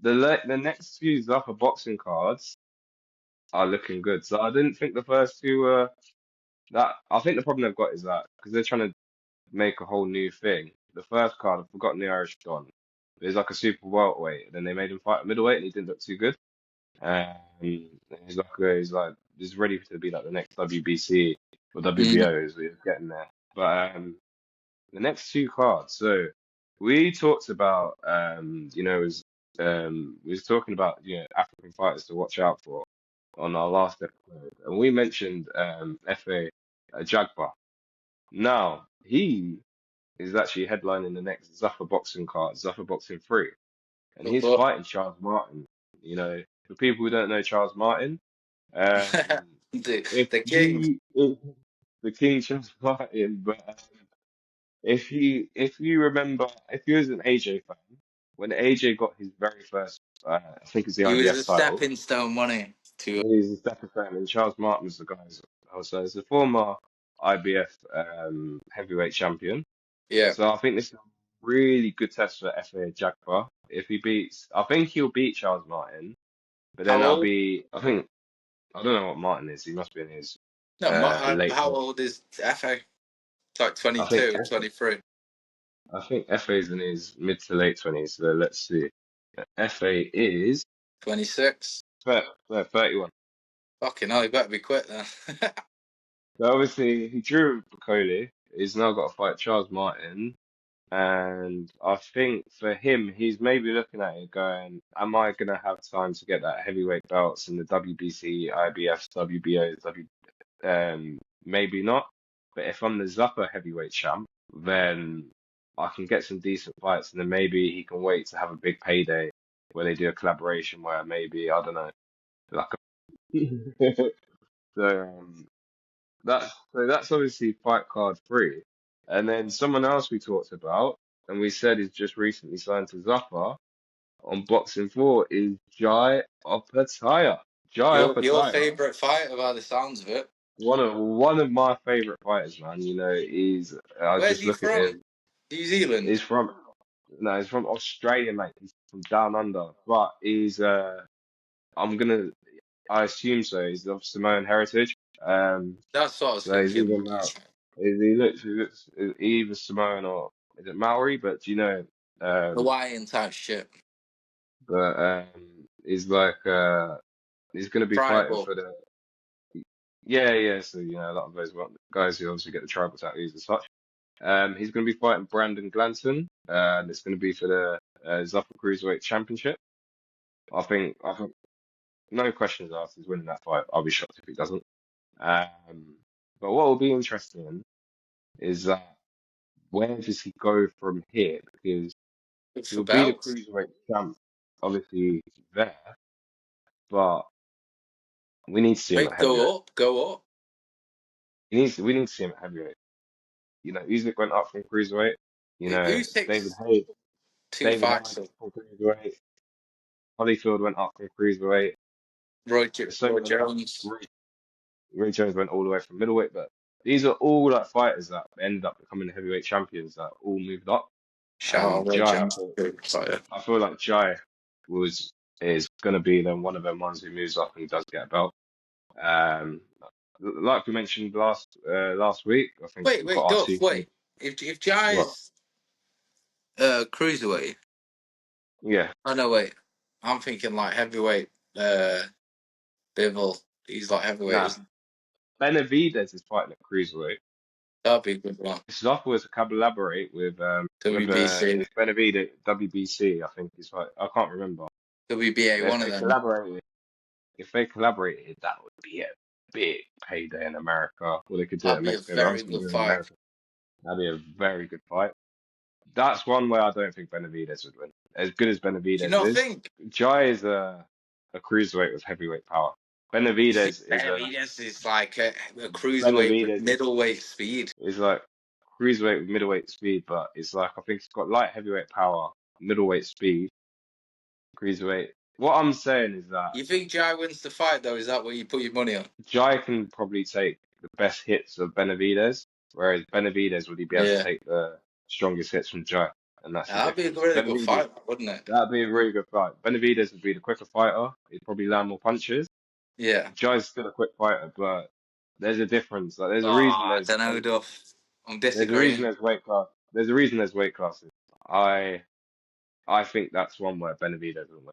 the next few Zuffa Boxing Cards are looking good. So I didn't think the first two were that. I think the problem they've got is that because they're trying to make a whole new thing. The first card, I've forgotten the Irish Don. It was like a super welterweight, and then they made him fight a middleweight, and he didn't look too good. He's ready to be like the next WBC or Mm. WBO is we're getting there. But the next two cards. So we talked about we was talking about African fighters to watch out for on our last episode, and we mentioned FA Jagba. Now he is actually headlining the next Zuffa Boxing Card, Zuffa Boxing 3, and he's Oh, fighting Charles Martin. You know, for people who don't know Charles Martin, um, if the king. if the King Charles Martin, but if you remember, if you was an AJ fan, when AJ got his very first, I think it's the He was IBF a title, stepping stone, wasn't he? he was a step fan, and Charles Martin was the guy. Also, as a former IBF heavyweight champion. Yeah. So I think this is a really good test for FA Jagba. If he beats, I think he'll beat Charles Martin, but then How old? I don't know what Martin is. He must be in his No, late. how old is FA? It's like I think 22, 23. I think FA is in his mid to late 20s. So let's see. FA is 26. 31. Fucking hell, he better be quick then. So obviously he drew with Bacoli. He's now got to fight Charles Martin. And I think for him, he's maybe looking at it going, am I going to have time to get that heavyweight belts in the WBC, IBF, WBO, maybe not. But if I'm the Zuffa heavyweight champ, then I can get some decent fights, and then maybe he can wait to have a big payday where they do a collaboration where maybe, I don't know, like a so that's obviously fight card three. And then someone else we talked about, and we said is just recently signed to Zuffa on Boxing 4 is Jai Opataya. Jai Your Opataya, favourite fighter by the sounds of it. one of my favorite fighters, man. I Where's just he look at from? him. New Zealand. He's from no, he's from Australia, mate. He's from down under, but I'm gonna I assume so. He's of Samoan heritage. That's what I was So he's thinking. either he looks either Samoan or is it Maori? But um, Hawaiian type shit. but he's he's gonna be fighting Tribal. for the yeah. So a lot of those guys who obviously get the tribal tattoos and such. He's gonna be fighting Brandon Glanton, and it's gonna be for the Zuffa Cruiserweight Championship. I think no questions asked. He's winning that fight. I'll be shocked if he doesn't. Um, but what will be interesting is that where does he go from here? Because For he'll be the belts. cruiserweight champ, obviously there, but we need to see him at Wait, heavyweight. go up. We need to see him at heavyweight. Usyk went up from cruiserweight. Who's David takes Hay, 2 fights went up? up from cruiserweight. Holyfield went up from cruiserweight. There's so Roy many. Jones. Ray Jones went all the way from middleweight, but these are all like fighters that ended up becoming heavyweight champions that all moved up. Shout out And Roy Jai, Jones. Good fighter. I feel like Jai is going to be one of them ones who moves up and does get a belt. Um, like we mentioned last week, I think we've got Wait, our Duff, two. wait. If Jai What? is cruiserweight. Yeah. Oh no, wait. I'm thinking like heavyweight. Bivol. He's like heavyweight, Nah. isn't Benavidez is fighting at cruiserweight. he? That'd be a good one. Zuffa was to collaborate WBC, with Benavidez WBC. I think he's like I can't remember. WBA, But one of them. if they collaborated, that would be a big payday in America. Or they could do it That'd in be a Mexico. But I'm very saying good in fight. America. That'd be a very good fight. That's one where I don't think Benavidez would win. As good as Do you Benavidez not is, think? Jai is a cruiserweight with heavyweight power. You think Benavidez is Benavidez is like a cruiserweight with Benavidez middleweight speed? is like cruiserweight with middleweight speed, but it's like I think it's got light heavyweight power, middleweight speed, cruiserweight. What I'm saying is that You think Jai wins the fight though? Is that what you put your money on? Jai can probably take the best hits of Benavidez, whereas Benavidez would he be able to Yeah. take the strongest hits from Jai? and that's the That'd be a difference. really good Benavidez, fight, wouldn't it? that'd be a really good fight. Benavidez would be the quicker fighter. He'd probably land more punches. Yeah. Jai's still a quick fighter, but there's a difference. Like there's Oh, a reason I don't know, Duff. I'm there's a reason disagreeing. there's weight class. There's a reason there's weight classes. I I think that's one where Benavidez will win.